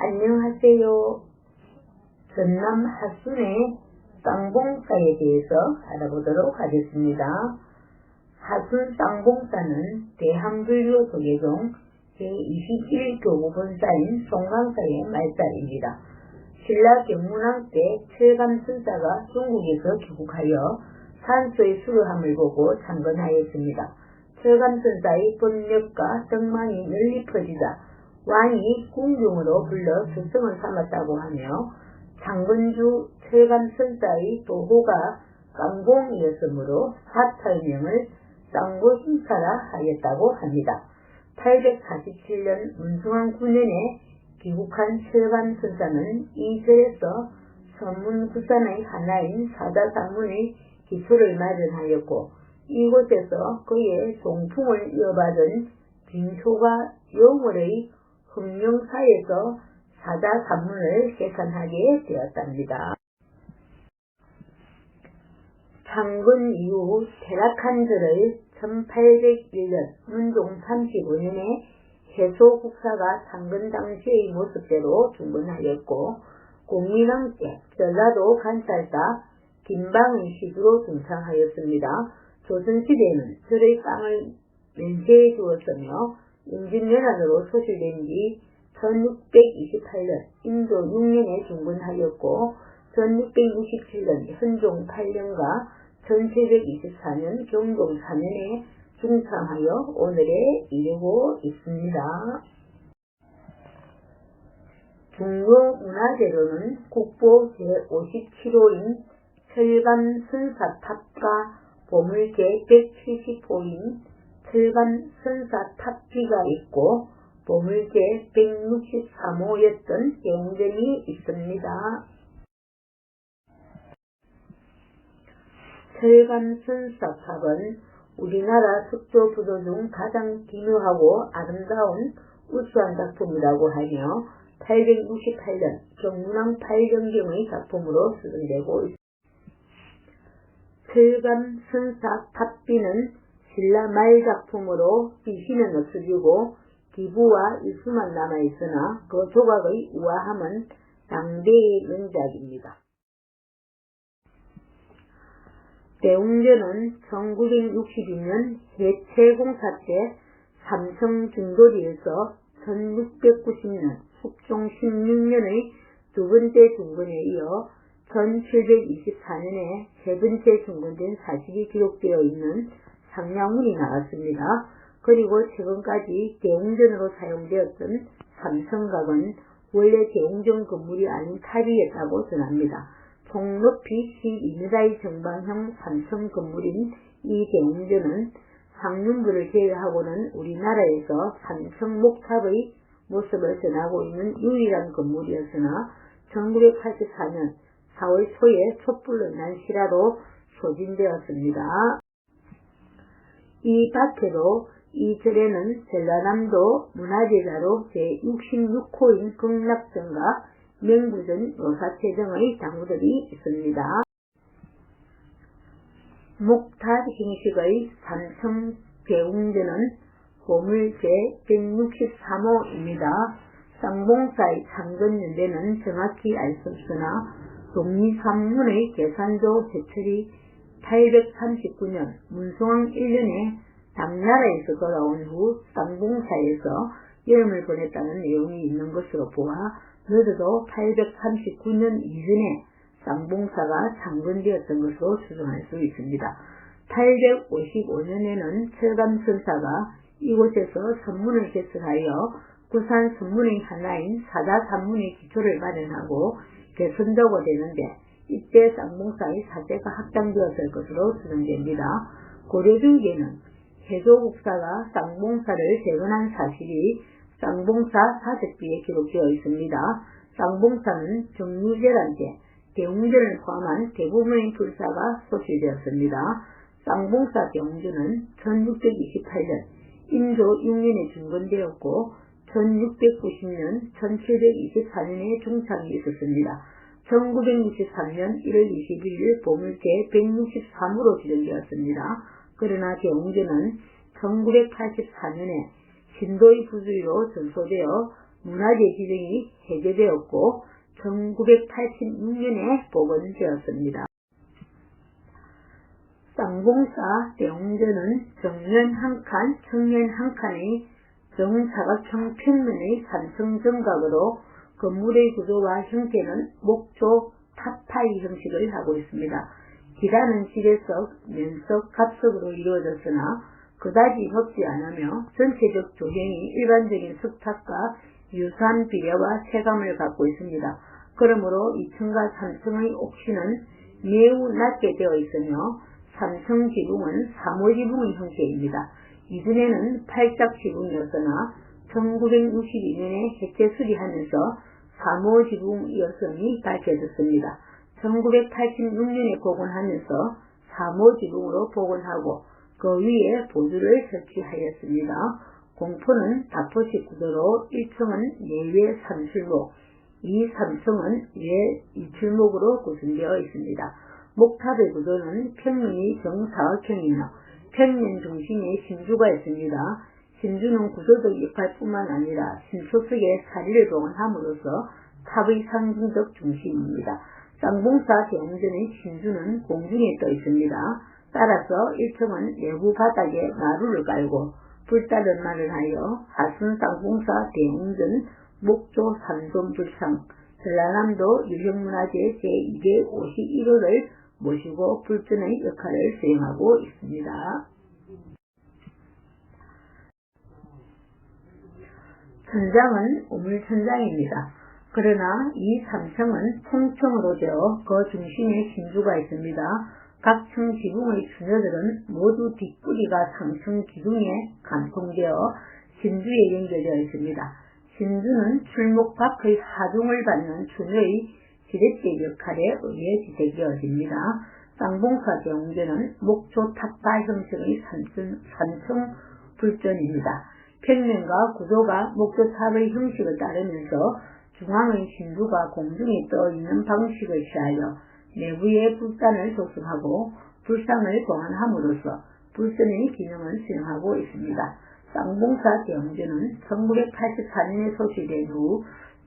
안녕하세요. 전남 하순의 쌍봉사에 대해서 알아보도록 하겠습니다. 하순 쌍봉사는 대한불교 도계종 제21교구 본사인 송광사의 말살입니다. 신라 경문왕 때 철감선사가 중국에서 귀국하여 산소의 수려함을 보고 창건하였습니다. 철감선사의 법력과 덕망이 널리 퍼지자 왕이 궁중으로 불러 스승을 삼았다고 하며 창건주 철감선사의 도호가 쌍봉이었으므로 사찰명을 쌍보심사라 하였다고 합니다. 847년 문숭왕 9년에 귀국한 철감선사는 이 절에서 서문구산의 하나인 사다산문의 기초를 마련하였고 이곳에서 그의 종풍을 이어받은 빙효가 영월의 흠명사에서 사다산문을 개산하게 되었답니다. 창건 이후 퇴락한 절을 1801년 문종 35년에 해소국사가 창건 당시의 모습대로 중건하였고 공민왕 때 전라도 관찰사 김방의 시주로 등창하였습니다. 조선시대에는 절의 땅을 면세해 주었으며 임진왜란으로 소실된 뒤 1628년 인조 6년에 중건하였고 1667년 현종 8년과 1724년 경종 4년에 중창하여 오늘에 이르고 있습니다. 중국문화재로는 국보 제57호인 철감선사탑과 보물계 170호인 철감선사탑비가 있고 보물계 163호였던 대웅전이 있습니다. 철감선사탑은 우리나라 석조부도 중 가장 기묘하고 아름다운 우수한 작품이라고 하며 868년 경문왕 8정경의 작품으로 수정되고 있습니다. 철감선사탑비는 신라 말 작품으로 비시는 없어지고 기부와 일수만 남아있으나 그 조각의 우아함은 당대의 명작입니다. 대웅전은 1962년 해체공사 때 삼성 중도리에서 1690년 숙종 16년의 두 번째 중건에 이어 1724년에 세 번째 중건된 사실이 기록되어 있는 상량문이 나왔습니다. 그리고 최근까지 대웅전으로 사용되었던 삼성각은 원래 대웅전 건물이 아닌 탑이었다고 전합니다. 총 높이 12m의 정방형 삼성 건물인 이 대웅전은 상륜부를 제외하고는 우리나라에서 삼성 목탑의 모습을 전하고 있는 유일한 건물이었으나 1984년 4월 초에 촛불로 난 실화로 소진되었습니다. 이 밖에도 이 절에는 전라남도 문화재자로 제66호인 극락전과 명부전, 노사체 등의 당부들이 있습니다. 목탑 형식의 삼성 대웅전은 보물 제163호입니다. 쌍봉사의 창건연대는 정확히 알 수 없으나 독립산문의 계산조 제철이 839년 문숭왕 1년에 당나라에서 돌아온 후 쌍봉사에서 여름을 보냈다는 내용이 있는 것으로 보아 늦어도 839년 이전에 쌍봉사가 창건되었던 것으로 추정할 수 있습니다. 855년에는 철감선사가 이곳에서 선문을 개설하여 구산 선문의 하나인 사다산문의 기초를 마련하고 개선되고 되는데 이때 쌍봉사의 사제가 확장되었을 것으로 추정됩니다. 고려 중기에는 해조국사가 쌍봉사를 재건한 사실이 쌍봉사 사색비에 기록되어 있습니다. 쌍봉사는 정유재란 때 대웅전을 포함한 대부분의 불사가 소실되었습니다. 쌍봉사 대웅전은 1628년 인조 6년에 중건되었고 1690년, 1724년에 중창이 있었습니다. 1963년 1월 21일 보물제 163으로 지정되었습니다. 그러나 대웅전은 1984년에 신도의 부주의로 전소되어 문화재 지정이 해제되었고 1986년에 복원되었습니다. 쌍봉사 대웅전은 정면 한 칸, 측면 한 칸의 정사각형 평면의 3층 정각으로 건물의 구조와 형태는 목조 탑파이 형식을 하고 있습니다. 기단은 지대석, 면석, 갑석으로 이루어졌으나 그다지 높지 않으며 전체적 조형이 일반적인 석탑과 유사한 비례와 체감을 갖고 있습니다. 그러므로 2층과 3층의 옥시는 매우 낮게 되어 있으며 3층 지붕은 3호 지붕의 형태입니다. 이전에는 팔짝 지붕이었으나 1962년에 해체 수리하면서 3호 지붕이었음이 밝혀졌습니다. 1986년에 복원하면서 3호 지붕으로 복원하고 그 위에 보조를 설치하였습니다. 공포는 다포식 구조로 1층은 내외 3출목, 2, 3층은 외 2출목으로 구성되어 있습니다. 목탑의 구조는 평면이 정사각형이며 평면 중심에 신주가 있습니다. 신주는 구조적 역할뿐만 아니라 신초석의 사리를 복원함으로써 탑의 상징적 중심입니다. 쌍봉사 대웅전의 신주는 공중에 떠 있습니다. 따라서 1층은 내부 바닥에 마루를 깔고 불다른말을 하여 하순 쌍봉사 대웅전 목조 3존 불상 전라남도 유형문화재 제251호를 모시고 불전의 역할을 수행하고 있습니다. 천장은 우물천장입니다. 그러나 이 3층은 통층으로 되어 그 중심에 신주가 있습니다. 각 층 지붕의 추녀들은 모두 뒷뿌리가 상층 기둥에 감통되어 신주에 연결되어 있습니다. 신주는 출목 밖의 하중을 받는 추녀의 지렛대 역할에 의해 지색되어집니다. 쌍봉사 대웅전은 목조 탑바 형식의 3층 불전입니다. 평면과 구조가 목조탑의 형식을 따르면서 중앙의 신주가 공중에 떠 있는 방식을 취하여 내부의 불단을 조성하고 불상을 보완함으로써 불전의 기능을 수행하고 있습니다. 쌍봉사 대웅전은 1984년에 소실된 후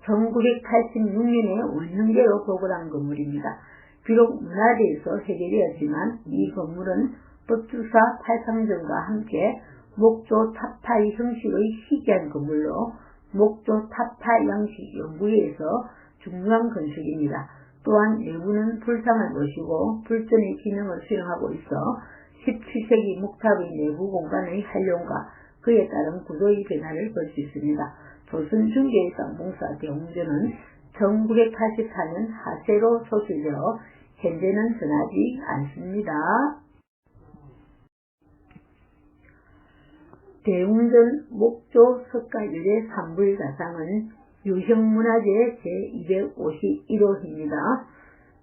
1986년에 원형대로 복원한 건물입니다. 비록 문화재에서 해제되었지만 이 건물은 법주사 팔상전과 함께 목조 탑파의 형식의 희귀한 건물로 목조 탑파 양식 연구회에서 중요한 건축입니다. 또한 내부는 불상을 모시고 불전의 기능을 수행하고 있어 17세기 목탑의 내부 공간의 활용과 그에 따른 구조의 변화를 볼 수 있습니다. 조선중개의 쌍봉사 대웅전은 1984년 하세로 소실되어 현재는 전하지 않습니다. 대웅전 목조 석가유래 산불자상은 유형문화재 제251호입니다.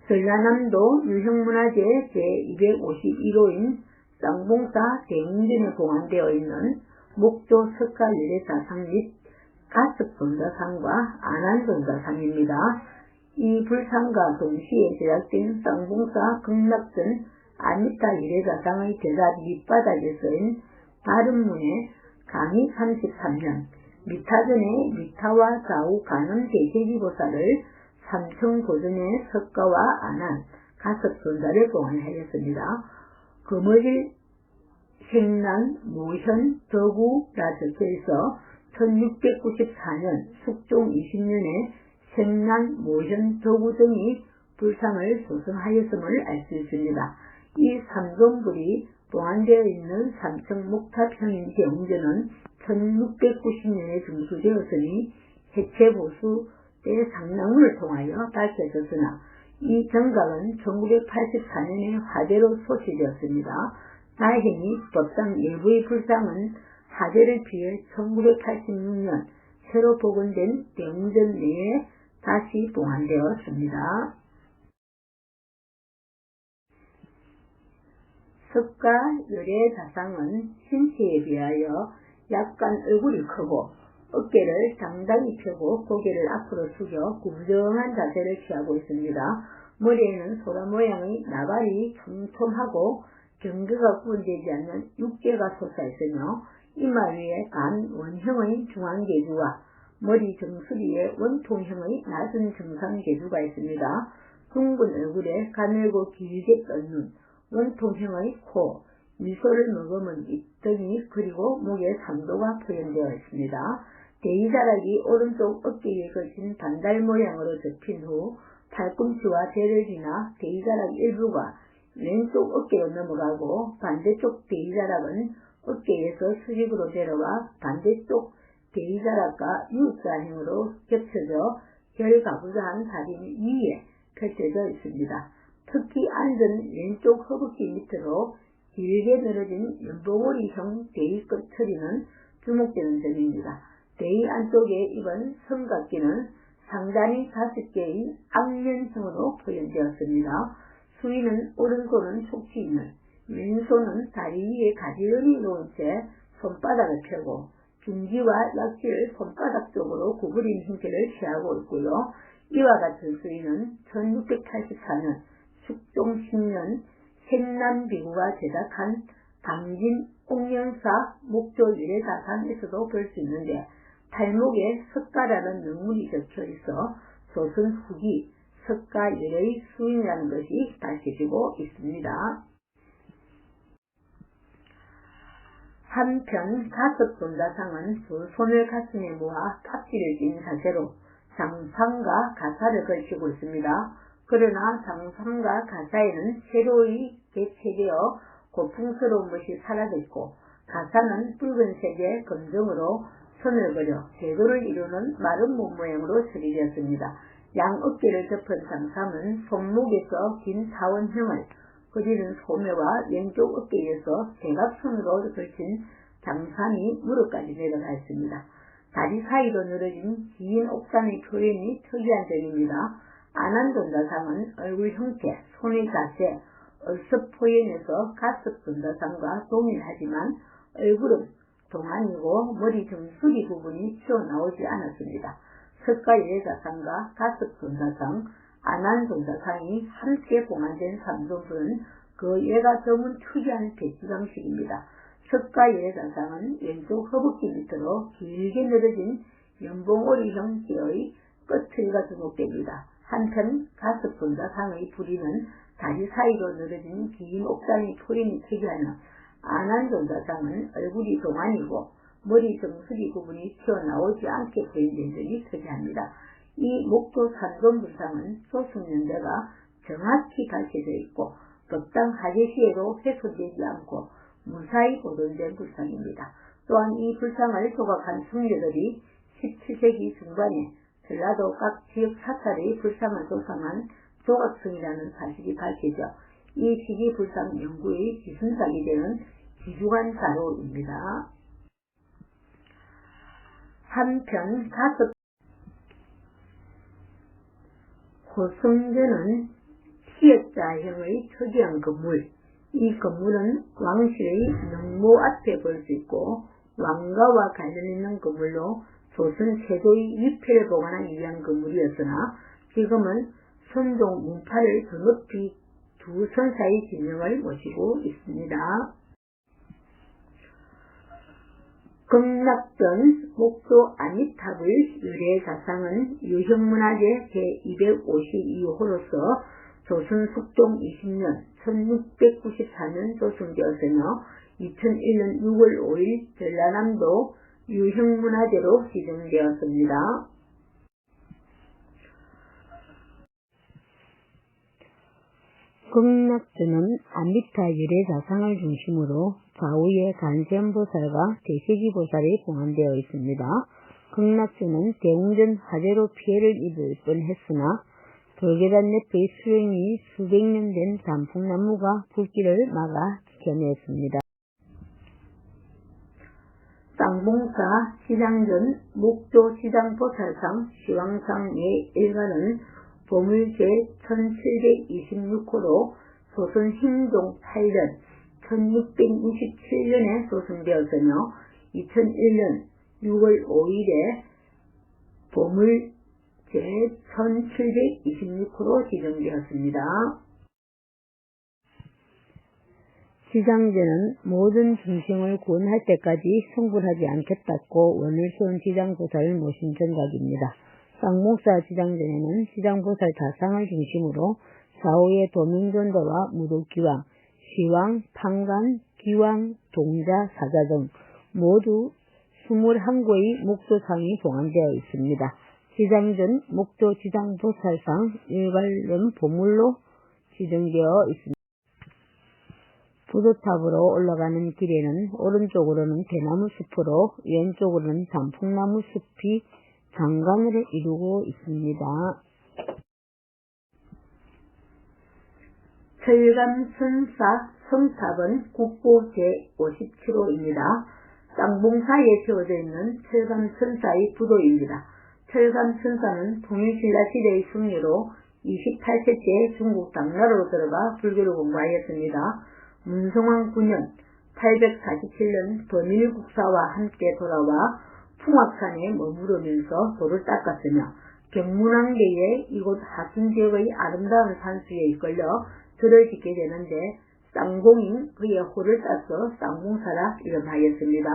전라남도 유형문화재 제251호인 쌍봉사 대웅전에 봉안되어 있는 목조 석가유래 자상 및 가석존자상과 안안존자상입니다. 이 불상과 동시에 제작된 쌍봉사 극락전 아미타 유래자상의 대답 밑바닥에 쓰인 발음문에 강의 33년 미타전에 미타와 좌우 가는 대제지보살을 3층 도전의 석가와 안안 가석존자를 봉안하였습니다. 금을 생난 모현 덕우라 적혀있어 1694년 숙종 20년에 생난 모현 덕우 등이 불상을 조성하였음을 알 수 있습니다. 이 3존불이 봉안되어 있는 3층 목탑형인 대웅전은 1690년에 중수되었으니 해체보수 때 상납문을 통하여 밝혀졌으나 이 정각은 1984년에 화재로 소실되었습니다. 다행히 법당 내부의 불상은 화재를 피해 1986년 새로 복원된 대웅전 내에 다시 봉안되었습니다. 석가 열의 자상은 신체에 비하여 약간 얼굴이 크고 어깨를 당당히 펴고 고개를 앞으로 숙여 구부정한 자세를 취하고 있습니다. 머리에는 소라 모양의 나발이 촘촘하고 경계가 구분되지 않는 육계가 솟아있으며 이마 위에 간 원형의 중앙계주와 머리 정수리에 원통형의 낮은 정상계두가 있습니다. 둥근 얼굴에 가늘고 길게 뜬 눈, 원통형의 코, 미소를 머금은 입등이 그리고 목에 상도가 표현되어 있습니다. 대이자락이 오른쪽 어깨에 걸친 반달 모양으로 접힌 후 팔꿈치와 대를 지나 대이자락 일부가 왼쪽 어깨로 넘어가고 반대쪽 대이자락은 어깨에서 수직으로 내려와 반대쪽 대이자락과 U자형으로 겹쳐져 결가부좌한 다리 위에 펼쳐져 있습니다. 특히 앉은 왼쪽 허벅지 밑으로 길게 늘어진 연봉오리형 대이 끝처리는 주목되는 점입니다. 대이 안쪽에 입은 성각기는 상단이 5개의 악면형으로 표현되었습니다. 수위는 오른손은 촉지 있는, 왼손은 다리 위에 가지런히 놓은 채 손바닥을 펴고 중지와 약지를 손바닥 쪽으로 구부린 형태를 취하고 있고요. 이와 같은 수위는 1684년 숙종 10년 생남비구가 제작한 강진 옥령사 목조 유래사상에서도 볼 수 있는데 탈목에 석가라는 명문이 적혀 있어 조선 후기 석가 유래의 수인이라는 것이 밝혀지고 있습니다. 한편 가석존자상은 두 손을 가슴에 모아 탑지를 찐 자세로 장상과 가사를 걸치고 있습니다. 그러나 장상과 가사에는 세로의 개체되어 고풍스러운 것이 사라졌고 가사는 붉은색의 검정으로 선을 그려 궤도를 이루는 마른 몸 모양으로 처리되었습니다. 양 어깨를 덮은 장삼은 손목에서 긴 사원형을 그리는 소매와 왼쪽 어깨에서 대각선으로 걸친 장삼이 무릎까지 내려가 있습니다. 다리 사이로 늘어진 긴 옥산의 표현이 특이한 점입니다. 안한존자상은 얼굴 형태, 손의 자세, 얼습 표현에서 가석존자상과 동일하지만 얼굴은 동안이고 머리 정수리 부분이 튀어나오지 않았습니다. 석가유래자상과 가석존자상, 안한존자상이 함께 봉안된 삼존부는 그 예가 드문 특이한 배치 방식입니다. 석가유래자상은 왼쪽 허벅지 밑으로 길게 늘어진 연봉오리형 제의 끝트리가 주목됩니다. 한편 가석존자상의 부리는 다리 사이로 늘어진 긴 옥산의 표현이 특이하며 안한존자상은 얼굴이 동안이고 머리 정수리 부분이 튀어나오지 않게 표현된 점이 특이합니다. 이 목조 삼존불상은 조승연대가 정확히 밝혀져 있고 법당 하제시에도 훼손되지 않고 무사히 보존된 불상입니다. 또한 이 불상을 조각한 승려들이 17세기 중반에 전라도 각 지역 사찰의 불상을 조성한 조각성이라는 사실이 밝혀져 이 시기 불상 연구의 기준상이 되는 귀중한 자료입니다. 한편 호성전은 T자형의 특이한 건물, 이 건물은 왕실의 명모 앞에 볼 수 있고 왕가와 관련 있는 건물로 조선 세조의 위패를 보관하기 위한 건물이었으나 지금은 선종 문파를 더 높이 두 선사의 진명을 모시고 있습니다. 극락전 목조 아미탑의 유래자상은 유형문화재 제252호로서 조선 숙종 20년 1694년 조성되었으며 2001년 6월 5일 전라남도 유형문화재로 지정되었습니다. 극락전은 아미타 유래자상을 중심으로 좌우에 간센보살과 대세기보살이 봉안되어 있습니다. 극락전은 대웅전 화재로 피해를 입을 뻔했으나 돌계단 옆의 수령이 수백 년 된 단풍나무가 불길을 막아 지켜냈습니다. 쌍봉사 시장전 목조 시장보살상 시왕상 예1가는 보물 제1726호로 조선 행종 8년 1667년에 조성되었으며 2001년 6월 5일에 보물 제1726호로 지정되었습니다. 지장제는 모든 중생을 구원할 때까지 성불하지 않겠다고 원을 세운 지장보살을 모신 정각입니다. 쌍목사 지장전에는 지장보살 다상을 중심으로 사후의 도민전도와 무도기왕, 시왕, 판관, 기왕, 동자, 사자 등 모두 21곳의 목조상이 봉안되어 있습니다. 지장전 목조 지장보살상 일괄름 보물로 지정되어 있습니다. 부도탑으로 올라가는 길에는 오른쪽으로는 대나무 숲으로 왼쪽으로는 단풍나무 숲이 장관을 이루고 있습니다. 철감선사 성탑은 국보 제57호입니다. 쌍봉사에 세워져 있는 철감선사의 부도입니다. 철감선사는 통일신라시대의 승리로 28세째 중국 당나라로 들어가 불교를 공부하였습니다. 문성왕 9년 847년 범일국사와 함께 돌아와 풍악산에 머무르면서 도를 닦았으며 경문왕대에 이곳 하순지역의 아름다운 산수에 이끌려 절을 짓게 되는데 쌍봉인 그의 호를 따서 쌍봉사라 이름하였습니다.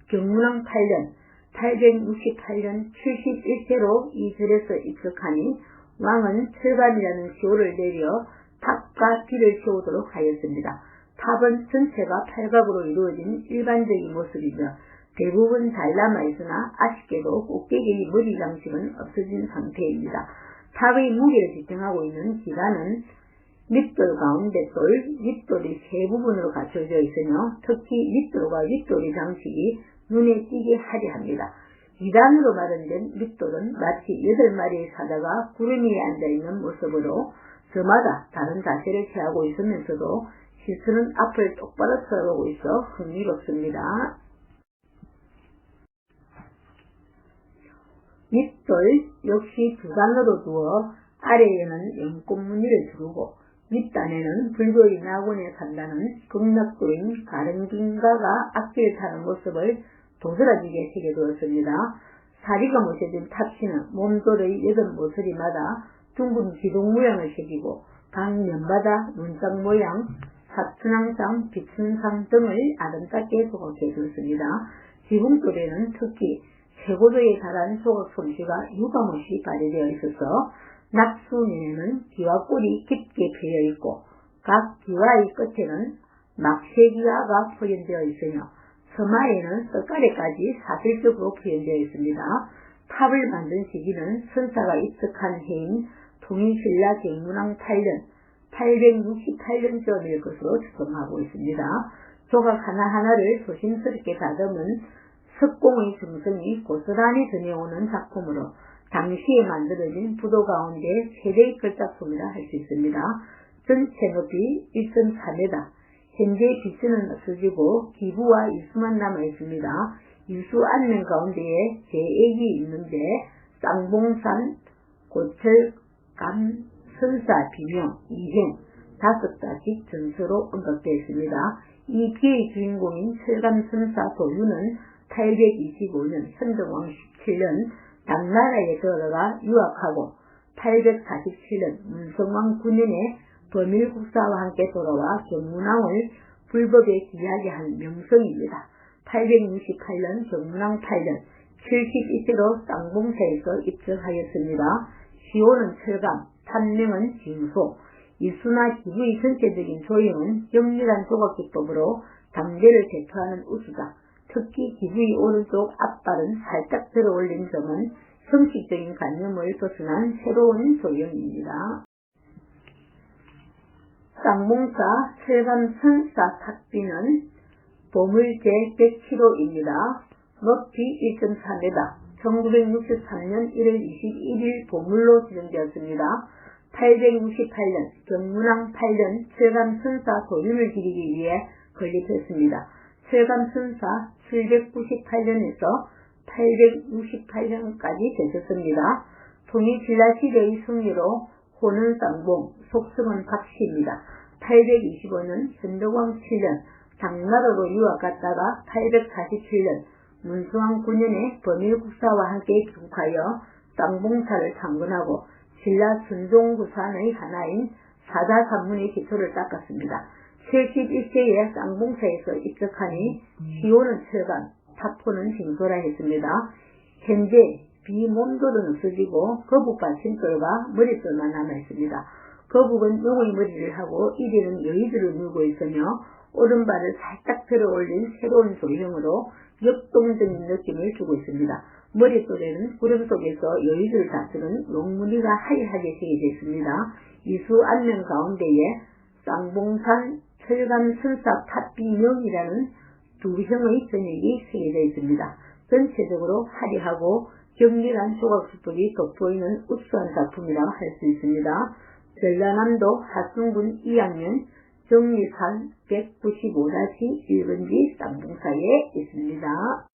경문왕 8년 868년 71세로 이 절에서 입석하니 왕은 철감이라는 시호를 내려 탑과 뒤를 세우도록 하였습니다. 탑은 전체가 팔각으로 이루어진 일반적인 모습이며 대부분 잘 남아있으나 아쉽게도 꼭대기의 머리 장식은 없어진 상태입니다. 탑의 무게를 지탱하고 있는 기관은 밑돌 가운데 돌, 윗돌이 세 부분으로 갖춰져 있으며 특히 윗돌과 윗돌의 장식이 눈에 띄게 화려합니다. 2단으로 마련된 밑돌은 마치 8마리의 사자가 구름 위에 앉아있는 모습으로 저마다 다른 자세를 취하고 있으면서도 시선은 앞을 똑바로 쳐다보고 있어 흥미롭습니다. 밑돌 역시 2단으로 두어 아래에는 연꽃무늬를 두르고 윗단에는 불교의 낙원에 산다는 극락도인 가릉긴가가 악기를 타는 모습을 도드라지게 새겨두었습니다. 사리가 모셔진 탑시는 몸돌의 8모서리마다 둥근 기둥 모양을 새기고 각 면마다 문짝 모양, 사춘항상, 비춘상 등을 아름답게 조각해 두었습니다. 지붕돌에는 특히 최고도에 달한 조각 솜씨가 유감없이 발휘되어 있어서 낙수면에는 기와 뿔이 깊게 패여 있고 각 기와의 끝에는 막세기와가 표현되어 있으며 서마에는 떡가래까지 사실적으로 표현되어 있습니다. 탑을 만든 시기는 선사가 입석한 해인 통일신라 경문왕 8년 868년쯤일 것으로 추정하고 있습니다. 조각 하나하나를 조심스럽게 다듬은 석공의 정성이 고스란히 드러내오는 작품으로 당시에 만들어진 부도 가운데 최대의 걸작품이라 할 수 있습니다. 전체 높이 1.4m, 현재 비스는 없어지고 기부와 유수만 남아 있습니다. 유수 안면 가운데에 제액이 있는데 쌍봉산, 고철감, 선사, 비명, 이행 5가지 전서로 언급되어 있습니다. 이 기의 주인공인 철감선사 도유는 825년 현종왕 17년 당나라에 들어가 유학하고 847년 문성왕 9년에 범일국사와 함께 돌아와 경문왕을 불법에 기하게 한 명성입니다. 868년 경문왕 8년 71세로 쌍봉사에서 입적하였습니다. 시호는 철감, 탑명은 징소, 이수나 기부의 전체적인 조형은 정밀한 조각기법으로 당대를 대표하는 우수다. 특히 기부의 오른쪽 앞발은 살짝 들어 올린 점은 형식적인 관념을 벗어난 새로운 조형입니다. 쌍봉사 철감선사 탑비는 보물제 107호입니다. 높이 1.4m, 1963년 1월 21일 보물로 지정되었습니다. 868년 경문왕 8년 철감선사 도윤을 기리기 위해 건립했습니다. 철감선사 798년에서 868년까지 되셨습니다. 통일신라시대의 승리로 호는 쌍봉, 속성은 박씨입니다. 825년 현덕왕 7년 당나라로 유학 갔다가 847년 문성왕 9년에 범일국사와 함께 귀국하여 쌍봉사를 창건하고 신라 순종구산의 하나인 사자산문의 기초를 닦았습니다. 71세에 쌍봉사에서 입적하니 시호는 철간, 타포는 징소라 했습니다. 현재 비몬돌은 없어지고 거북과 진돌과 머릿돌만 남아있습니다. 거북은 용의 머리를 하고 이리는 여의들을 물고 있으며 오른발을 살짝 들어 올린 새로운 조형으로 역동적인 느낌을 주고 있습니다. 머릿돌에는 구름 속에서 여의들을 다스는 용무늬가 하얀하게 새겨져 있습니다. 이수 안면 가운데에 쌍봉산 철감선사 탑비명이라는 두 형의 전역이 새겨져 있습니다. 전체적으로 화려하고 격렬한 조각수법이 돋보이는 우수한 작품이라고 할 수 있습니다. 전라남도 하승군 2학년 정리산 195-1번지 쌍봉사에 있습니다.